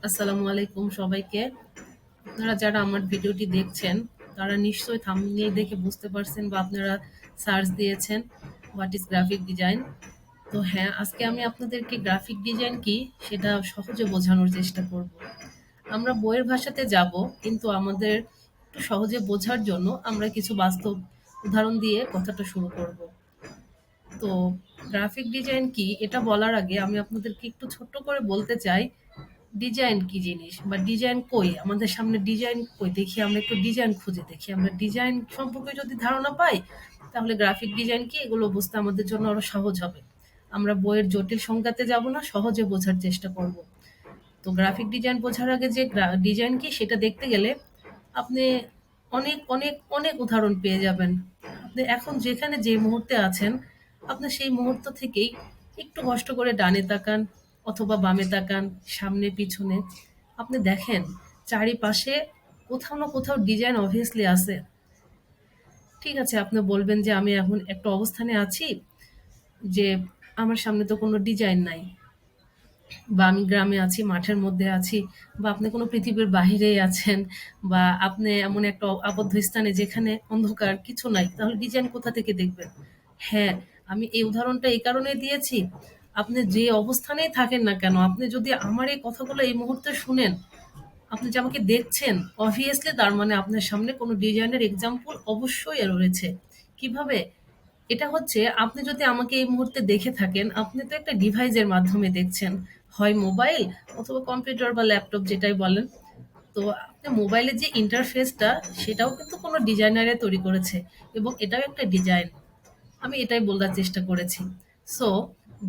আসসালামু আলাইকুম সবাইকে। আপনারা যারা আমার ভিডিওটি দেখছেন, তারা নিশ্চয়ই থাম্বনেইল দেখে বুঝতে পারছেন বা আপনারা সার্চ দিয়েছেন হোয়াট ইজ গ্রাফিক ডিজাইন। তো হ্যাঁ, আজকে আমি আপনাদেরকে গ্রাফিক ডিজাইন কি সেটা সহজে বোঝানোর চেষ্টা করব। আমরা বইয়ের ভাষাতে যাব, কিন্তু আমাদের একটু সহজে বোঝার জন্য আমরা কিছু বাস্তব উদাহরণ দিয়ে কথাটা শুরু করব। তো গ্রাফিক ডিজাইন কি এটা বলার আগে আমি আপনাদেরকে একটু ছোট্ট করে বলতে চাই ডিজাইন কি জিনিস বা ডিজাইন কই, আমাদের সামনে ডিজাইন কই দেখি, আমরা একটু ডিজাইন খুঁজে দেখি। আমরা ডিজাইন সম্পর্কে যদি ধারণা পাই, তাহলে গ্রাফিক ডিজাইন কি এগুলো বুঝতে আমাদের জন্য আরো সহজ হবে। আমরা বইয়ের জটিল সংজ্ঞাতে যাব না, সহজে বোঝার চেষ্টা করব। তো গ্রাফিক ডিজাইন বোঝার আগে যে ডিজাইন কি সেটা দেখতে গেলে আপনি অনেক অনেক অনেক উদাহরণ পেয়ে যাবেন। আপনি এখন যেখানে যে মুহূর্তে আছেন, আপনার সেই মুহূর্ত থেকেই একটু কষ্ট করে ডানে তাকান অথবা বামে তাকান, সামনে পিছনে। আপনি দেখেন চারিপাশে কোথাও না কোথাও ডিজাইন অবভিয়াসলি আছে। ঠিক আছে, আপনি বলবেন যে আমি এখন একটা অবস্থানে আছি যে আমার সামনে তো কোনো ডিজাইন নাই, বা আমি গ্রামে আছি, মাঠের মধ্যে আছি, বা আপনি কোনো পৃথিবীর বাহিরেই আছেন, বা আপনি এমন একটা আবদ্ধ স্থানে যেখানে অন্ধকার, কিছু নাই। তাহলে ডিজাইন কোথা থেকে দেখবেন? হ্যাঁ, আমি এই উদাহরণটা এই কারণে দিয়েছি, আপনি যে অবস্থানেই থাকেন না কেন, আপনি যদি আমার এই কথাগুলো এই মুহূর্তে শুনেন, আপনি যে আমাকে দেখছেন, obviously তার মানে আপনার সামনে কোনো ডিজাইনের এক্সাম্পল অবশ্যই রয়েছে। কিভাবে? এটা হচ্ছে আপনি যদি আমাকে এই মুহূর্তে দেখে থাকেন, আপনি তো একটা ডিভাইসের মাধ্যমে দেখছেন। হয় মোবাইল অথবা কম্পিউটার বা ল্যাপটপ যেটাই বলেন। তো আপনি মোবাইলের যে ইন্টারফেসটা সেটাও কিন্তু কোনো ডিজাইনারে তৈরি করেছে, এবং এটাও একটা ডিজাইন। আমি এটাই বলার চেষ্টা করেছি। সো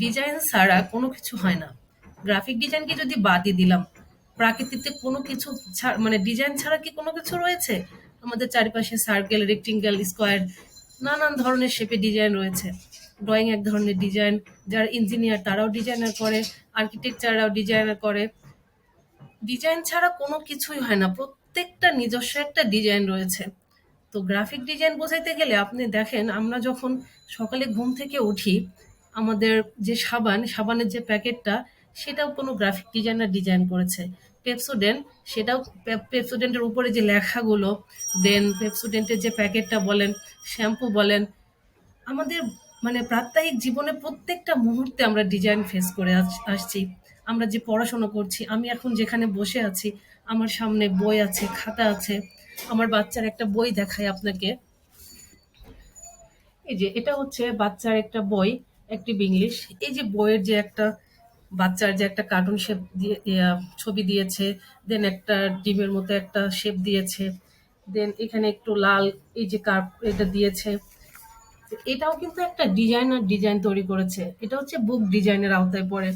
ডিজাইন ছাড়া কোনো কিছু হয় না। গ্রাফিক ডিজাইনকে যদি বাদই দিলাম, প্রাকৃতিতে কোনো কিছু মানে ডিজাইন ছাড়া কি কোনো কিছু রয়েছে? আমাদের চারিপাশে সার্কেল, রেক্টেঙ্গেল, স্কোয়ার, নানান ধরনের শেপে ডিজাইন রয়েছে। ড্রয়িং এক ধরনের ডিজাইন, যারা ইঞ্জিনিয়ার তারাও ডিজাইনার করে, আর্কিটেকচাররাও ডিজাইনার করে। ডিজাইন ছাড়া কোনো কিছুই হয় না। প্রত্যেকটা নিজস্ব একটা ডিজাইন রয়েছে। তো গ্রাফিক ডিজাইন বোঝাইতে গেলে আপনি দেখেন, আমরা যখন সকালে ঘুম থেকে উঠি, আমাদের যে সাবানের যে প্যাকেটটা, সেটাও কোনো গ্রাফিক ডিজাইনার ডিজাইন করেছে। পেপসোডেন্ট, সেটাও পেপসোডেন্টের উপরে যে লেখাগুলো, দেন পেপসোডেন্টের যে প্যাকেটটা বলেন, শ্যাম্পু বলেন, আমাদের মানে প্রাত্যহিক জীবনে প্রত্যেকটা মুহূর্তে আমরা ডিজাইন ফেস করে আসছি। আমরা যে পড়াশোনা করছি, আমি এখন যেখানে বসে আছি, আমার সামনে বই আছে, খাতা আছে। আমার বাচ্চার একটা বই দেখাই আপনাকে। এই যে এটা হচ্ছে বাচ্চার একটা বই, অ্যাক্টিভ ইংলিশ। এই যে বইয়ের যে একটা বাচ্চার যে একটা কার্টুন শেপ দিয়ে ছবি দিয়েছে, দেন একটা ডিমের মতো একটা শেপ দিয়েছে, দেন এখানে একটু লাল এই যে কার্ভ এটা দিয়েছে। এটাও কিন্তু একটা ডিজাইনার ডিজাইন তৈরি করেছে। এটা হচ্ছে বুক ডিজাইনের আওতায় পড়ে।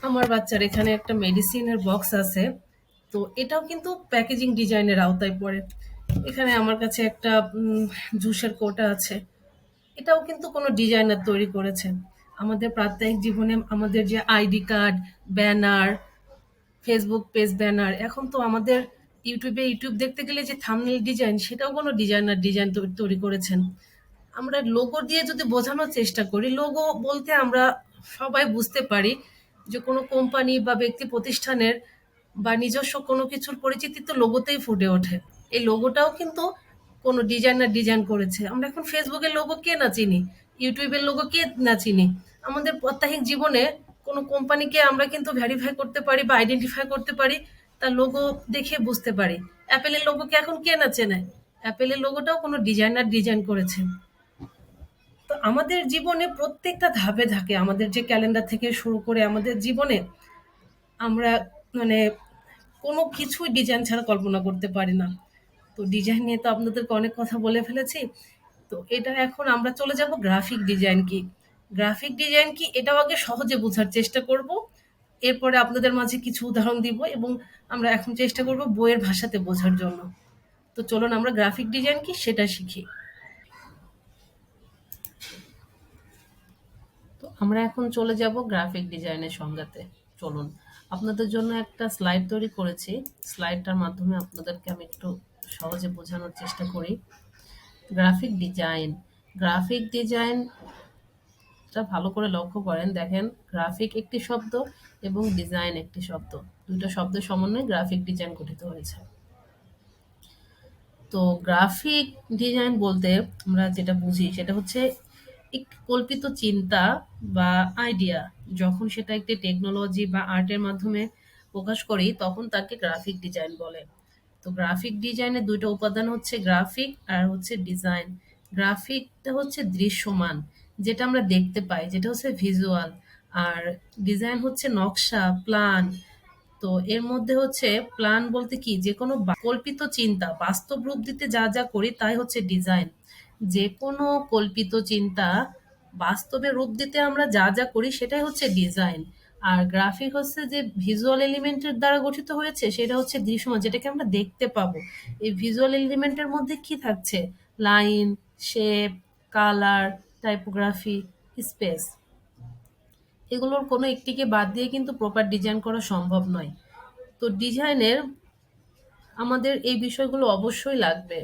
আমার বাচ্চার এখানে একটা মেডিসিনের বক্স আছে। তো এটাও কিন্তু প্যাকেজিং ডিজাইনের আওতায় পড়ে। এখানে আমার কাছে একটা জুসের কোটা আছে। এটাও কিন্তু কোনো ডিজাইনার তৈরি করেছে। আমাদের প্রাত্যহিক জীবনে আমাদের যে ID card, banner, Facebook page banner, এখন তো আমাদের ইউটিউব দেখতে গেলে যে থাম্বনেল ডিজাইন, সেটাও কোনো ডিজাইনার ডিজাইন তৈরি করেছেন। আমরা লোগো দিয়ে যদি বোঝানোর চেষ্টা করি, লোগো বলতে আমরা সবাই বুঝতে পারি যে কোনো কোম্পানি বা ব্যক্তি প্রতিষ্ঠানের বা নিজস্ব কোনো কিছুর পরিচিতি তো লোগোতেই ফুটে ওঠে। এই লোগোটাও কিন্তু কোনো ডিজাইনার ডিজাইন করেছে। আমরা এখন ফেসবুকের লোগো কে না চিনি, ইউটিউবের লোগো কে না চিনি। আমাদের প্রাত্যহিক জীবনে কোনো কোম্পানিকে আমরা কিন্তু ভেরিফাই করতে পারি বা আইডেন্টিফাই করতে পারি, তার লোগো দেখে বুঝতে পারি। অ্যাপেলের লোগোকে এখন কে না চেনে? অ্যাপেলের লোগোটাও কোনো ডিজাইনার ডিজাইন করেছে। তো আমাদের জীবনে প্রত্যেকটা ধাপে ধাপে আমাদের যে ক্যালেন্ডার থেকে শুরু করে আমাদের জীবনে আমরা মানে কোনো কিছুই ডিজাইন ছাড়া কল্পনা করতে পারি না। তো ডিজাইন নিয়ে তো আপনাদেরকে অনেক কথা বলে ফেলেছি। তো এটা এখন আমরা চলে যাব গ্রাফিক ডিজাইন কি। গ্রাফিক ডিজাইন কি এটাও আগে সহজে বোঝার চেষ্টা করব। এরপরে আপনাদের মাঝে কিছু উদাহরণ দিব, এবং আমরা এখন চেষ্টা করব বইয়ের ভাষাতে বোঝার জন্য। তো চলুন আমরা গ্রাফিক ডিজাইন কি সেটা শিখি। তো আমরা এখন চলে যাব গ্রাফিক ডিজাইনের সংজ্ঞাতে। চলুন, আপনাদের জন্য একটা স্লাইড তৈরি করেছি। স্লাইডটার মাধ্যমে আপনাদেরকে আমি একটু সহজে বোঝানোর চেষ্টা করি। গ্রাফিক ডিজাইন, গ্রাফিক ডিজাইন কথাটা ভালো করে লক্ষ্য করেন, দেখেন গ্রাফিক একটি শব্দ এবং ডিজাইন একটি শব্দ। দুটো শব্দের সমন্বয়ে গ্রাফিক ডিজাইন গঠিত হয়েছে। তো গ্রাফিক ডিজাইন বলতে আমরা যেটা বুঝি সেটা হচ্ছে একটি কল্পিত চিন্তা বা আইডিয়া, যখন সেটা একটি টেকনোলজি বা আর্টের মাধ্যমে প্রকাশ করি তখন তাকে গ্রাফিক ডিজাইন বলে। তো গ্রাফিক ডিজাইনের ২ টা উপাদান হচ্ছে গ্রাফিক আর হচ্ছে ডিজাইন। গ্রাফিকটা হচ্ছে দৃশ্যমান, যেটা আমরা দেখতে পাই, যেটা হচ্ছে ভিজুয়াল। আর ডিজাইন হচ্ছে নকশা, প্ল্যান। তো এর মধ্যে হচ্ছে প্ল্যান বলতে কি, যেকোনো কল্পিত চিন্তা বাস্তব রূপ দিতে যা, যা করি তাই হচ্ছে ডিজাইন। যেকোনো কল্পিত চিন্তা বাস্তবে রূপ দিতে আমরা যা, যা করি সেটাই হচ্ছে ডিজাইন। আর গ্রাফিক হচ্ছে যে ভিজুয়াল এলিমেন্টের দ্বারা গঠিত হয়েছে সেটা হচ্ছে দৃশ্যমান, যেটাকে আমরা দেখতে পাবো। এই ভিজুয়াল এলিমেন্টের মধ্যে কি থাকছে? Line, shape, colour, typography, space. এগুলোর কোনো একটিকে বাদ দিয়ে কিন্তু প্রপার ডিজাইন করা সম্ভব নয়। তো ডিজাইনের আমাদের এই বিষয়গুলো অবশ্যই লাগবে,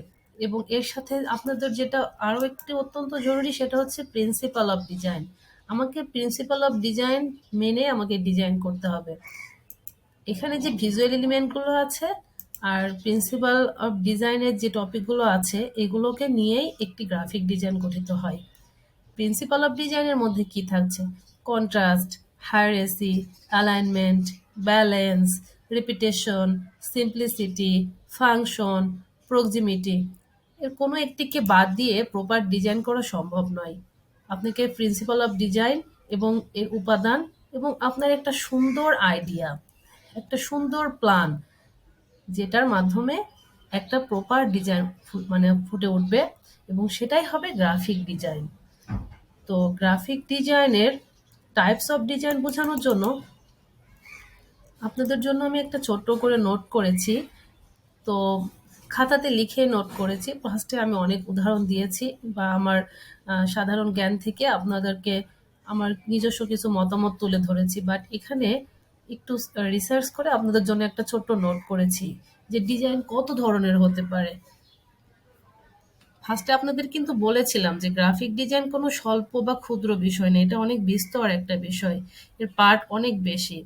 এবং এর সাথে আপনাদের যেটা আরো একটি অত্যন্ত জরুরি সেটা হচ্ছে প্রিন্সিপাল অফ ডিজাইন। আমাকে প্রিন্সিপাল অফ ডিজাইন মেনে আমাকে ডিজাইন করতে হবে। এখানে যে ভিজুয়াল এলিমেন্টগুলো আছে আর প্রিন্সিপাল অফ ডিজাইনের যে টপিকগুলো আছে এগুলোকে নিয়েই একটি গ্রাফিক ডিজাইন গঠিত হয়। প্রিন্সিপাল অফ ডিজাইনের মধ্যে কি থাকছে? Contrast, hierarchy, alignment, balance, repetition, simplicity, function, proximity. এর কোনো একটিকে বাদ দিয়ে প্রপার ডিজাইন করা সম্ভব নয়। আপনাকে প্রিন্সিপাল অফ ডিজাইন এবং এর উপাদান এবং আপনার একটা সুন্দর আইডিয়া, একটা সুন্দর প্ল্যান, যেটার মাধ্যমে একটা প্রপার ডিজাইন মানে ফুটে উঠবে, এবং সেটাই হবে গ্রাফিক ডিজাইন। তো গ্রাফিক ডিজাইনের টাইপস অফ ডিজাইন বোঝানোর জন্য আপনাদের জন্য আমি একটা ছোট্ট করে নোট করেছি। তো খাতাতে লিখে নোট করেছি। ফার্স্টে আমি অনেক উদাহরণ দিয়েছি বা আমার সাধারণ জ্ঞান থেকে আপনাদেরকে আমার নিজস্ব কিছু মতামত তুলে ধরেছি। বাট এখানে একটু রিসার্চ করে আপনাদের জন্য একটা ছোট্ট নোট করেছি যে ডিজাইন কত ধরনের হতে পারে। ফার্স্টে আপনাদের কিন্তু বলেছিলাম যে গ্রাফিক ডিজাইন কোনো স্বল্প বা ক্ষুদ্র বিষয় না, এটা অনেক বিস্তর একটা বিষয়, এর পার্ট অনেক বেশি।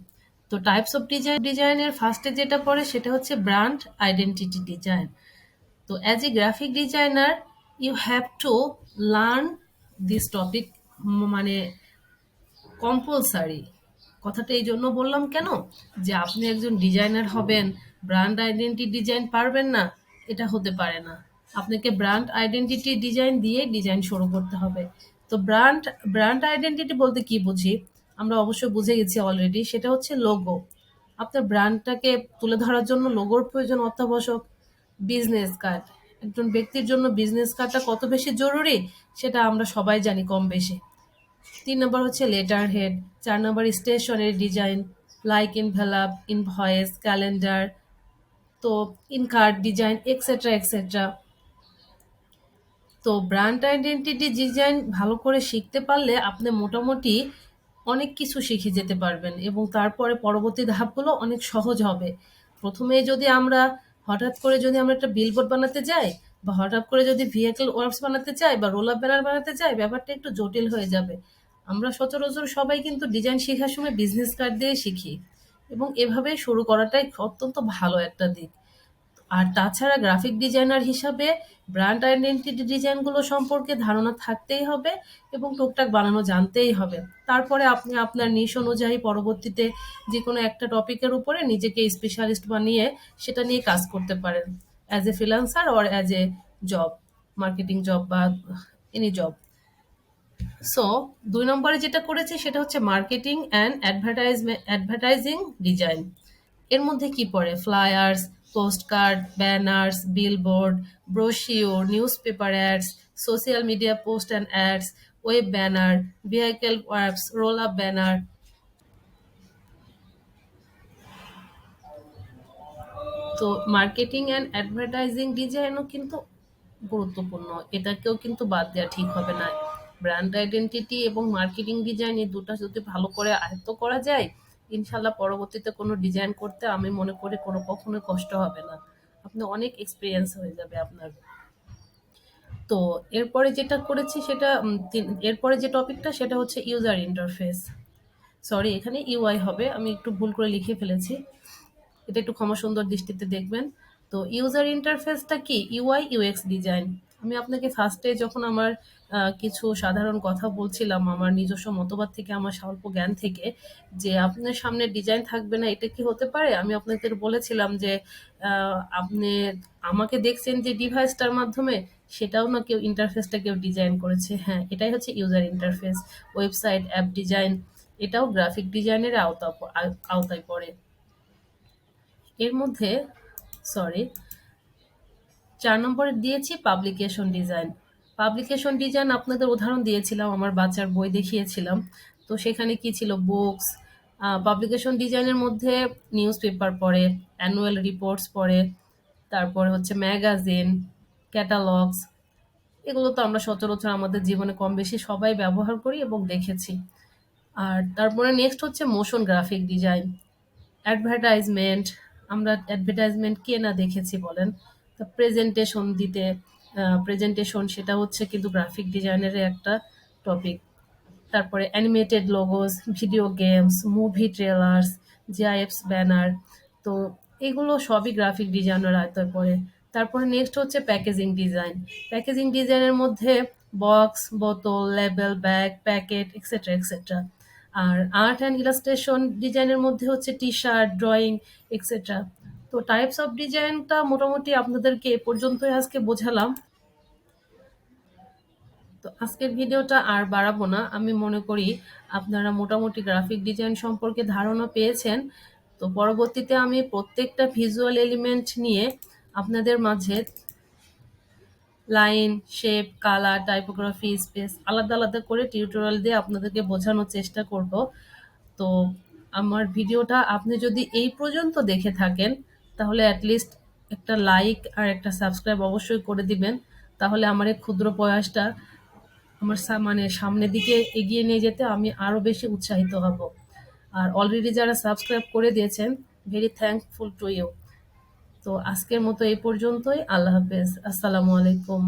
তো টাইপস অফ ডিজাইনের ফার্স্টে যেটা পড়ে সেটা হচ্ছে ব্র্যান্ড আইডেন্টিটি ডিজাইন। তো as a graphic designer you have to learn this topic, মানে কম্পালসারি। কথাটা এই জন্য বললাম কেন, যে আপনি একজন ডিজাইনার হবেন, ব্র্যান্ড আইডেন্টিটি ডিজাইন পারবেন না, এটা হতে পারে না। আপনাকে ব্র্যান্ড আইডেন্টিটি ডিজাইন দিয়ে ডিজাইন শুরু করতে হবে। তো ব্র্যান্ড আইডেন্টিটি বলতে কি বুঝি আমরা অবশ্যই বুঝে গেছি অলরেডি, সেটা হচ্ছে লোগো। আপনার ব্র্যান্ডটাকে তুলে ধরার জন্য লোগোর প্রয়োজন অত্যাবশ্যক। বিজনেস কার্ড, একজন ব্যক্তির জন্য বিজনেস কার্ডটা কত বেশি জরুরি সেটা আমরা সবাই জানি কম বেশি। ৩ নম্বর হচ্ছে লেটার হেড, ৪ নম্বর স্টেশনের design, like envelope, invoice, calendar, তো ইন কার্ড ডিজাইন, এক্সেট্রা এক্সেট্রা। তো ব্র্যান্ড আইডেন্টিটি ডিজাইন ভালো করে শিখতে পারলে আপনি মোটামুটি অনেক কিছু শিখে যেতে পারবেন, এবং তারপরে পরবর্তী ধাপগুলো অনেক সহজ হবে। প্রথমে যদি আমরা হঠাৎ করে যদি আমরা একটা বিলবোর্ড বানাতে যাই, বা হঠাৎ করে যদি ভেহিকল ওয়ার্কস বানাতে চাই বা রোল আপ ব্যানার বানাতে চাই, ব্যাপারটা একটু জটিল হয়ে যাবে। আমরা সচরাচর সবাই কিন্তু ডিজাইন শেখার সময় বিজনেস কার্ড দিয়ে শিখি, এবং এভাবে শুরু করাটাই অত্যন্ত ভালো একটা দিক। আর তাছাড়া গ্রাফিক ডিজাইনার হিসাবে ব্র্যান্ড আইডেন্টিটি ডিজাইনগুলো সম্পর্কে ধারণা থাকতেই হবে, এবং টুকটাক বানানো জানতেই হবে। তারপরে আপনি আপনার নিশ অনুযায়ী পরবর্তীতে যে কোনো একটা টপিকের উপরে নিজেকে স্পেশালিস্ট বানিয়ে সেটা নিয়ে কাজ করতে পারেন, as a freelancer or as a job, marketing job বা এনি জব। সো ২ নম্বরে যেটা করেছি সেটা হচ্ছে মার্কেটিং অ্যান্ড অ্যাডভার্টাইজিং ডিজাইন। এর মধ্যে কি পড়ে? Flyers, postcard, banners, billboard, brochure, newspaper ads, social media post and ads, web banner, vehicle works, roll up banner. তো মার্কেটিং অ্যান্ড অ্যাডভার্টাইজিং ডিজাইনও কিন্তু গুরুত্বপূর্ণ, এটাকেও কিন্তু বাদ দেওয়া ঠিক হবে না। ব্র্যান্ড আইডেন্টিটি এবং মার্কেটিং ডিজাইন এই দুটা যদি ভালো করে আয়ত্ত করা যায়, ইনশাল্লাহ পরবর্তীতে কোনো ডিজাইন করতে আমি মনে করি কখনোই কষ্ট হবে না। আপনি অনেক এক্সপিরিয়েন্স হয়ে যাবে আপনার। তো এরপরে যেটা করেছি সেটা এরপরে যে টপিকটা সেটা হচ্ছে ইউজার ইন্টারফেস। সরি, এখানে ইউআই হবে, আমি একটু ভুল করে লিখে ফেলেছি, এটা একটু ক্ষমা সুন্দর দৃষ্টিতে দেখবেন। তো ইউজার ইন্টারফেসটা কি? UI UX design. আমি আপনাকে ফার্স্টে যখন আমার কিছু সাধারণ কথা বলছিলাম আমার নিজস্ব মতবাদ থেকে, আমার স্বল্প জ্ঞান থেকে, যে আপনার সামনে ডিজাইন থাকবে না এটা কি হতে পারে? আমি আপনাদের বলেছিলাম যে আপনি আমাকে দেখছেন যে ডিভাইসটার মাধ্যমে, সেটাও না কেউ ইন্টারফেসটা কেউ ডিজাইন করেছে। হ্যাঁ, এটাই হচ্ছে user interface. Website, app design, এটাও গ্রাফিক ডিজাইনের আওতায় পড়ে। এর মধ্যে সরি ৪ নম্বরে দিয়েছি পাবলিকেশন ডিজাইন। পাবলিকেশন ডিজাইন আপনাদের উদাহরণ দিয়েছিলাম, আমার বাচ্চার বই দেখিয়েছিলাম। তো সেখানে কি ছিল? বুকস। পাবলিকেশন ডিজাইনের মধ্যে নিউজ পেপার পড়ে, অ্যানুয়াল রিপোর্টস পড়ে, তারপরে হচ্ছে ম্যাগাজিন, ক্যাটালগস। এগুলো তো আমরা সচরাচর আমাদের জীবনে কম বেশি সবাই ব্যবহার করি এবং দেখেছি। আর তারপরে নেক্সট হচ্ছে মোশন গ্রাফিক ডিজাইন। অ্যাডভার্টাইজমেন্ট, আমরা অ্যাডভার্টাইজমেন্ট কে না দেখেছি বলেন? তো প্রেজেন্টেশন দিতে, প্রেজেন্টেশন সেটা হচ্ছে কিন্তু গ্রাফিক ডিজাইনের একটা টপিক। তারপরে animated logos, video games, movie trailers, GIFs banner. তো এগুলো সবই গ্রাফিক ডিজাইনের আয়ত্তায় পড়ে। তারপরে নেক্সট হচ্ছে প্যাকেজিং ডিজাইন। প্যাকেজিং ডিজাইনের মধ্যে বক্স, বোতল, label, bag, packet, extra extra. আর আর্ট অ্যান্ড ইলাস্ট্রেশন ডিজাইনের মধ্যে হচ্ছে টি-শার্ট, ড্রয়িং, এক্সেট্রা। তো টাইপস অফ ডিজাইনটা মোটামুটি আপনাদেরকে এ পর্যন্তই আজকে বোঝালাম। তো আজকের ভিডিওটা আর বাড়াবো না। আমি মনে করি আপনারা মোটামুটি গ্রাফিক ডিজাইন সম্পর্কে ধারণা পেয়েছেন। তো পরবর্তীতে আমি প্রত্যেকটা ভিজুয়াল এলিমেন্ট নিয়ে আপনাদের মাঝে line, shape, colour, typography, space আলাদা আলাদা করে টিউটোরিয়াল দিয়ে আপনাদেরকে বোঝানোর চেষ্টা করব। তো আমার ভিডিওটা আপনি যদি এই পর্যন্ত দেখে থাকেন তাহলে অ্যাটলিস্ট একটা লাইক আর একটা সাবস্ক্রাইব অবশ্যই করে দিবেন। তাহলে আমার এই ক্ষুদ্র প্রয়াসটা আমার মানে সামনের দিকে এগিয়ে নিয়ে যেতে আমি আরো বেশি উৎসাহিত হব। আর অলরেডি যারা সাবস্ক্রাইব করে দিয়েছেন, ভেরি থ্যাঙ্কফুল টু ইউ। তো আজকের মতো এই পর্যন্তই। আল্লাহ হাফেজ। আসসালামু আলাইকুম।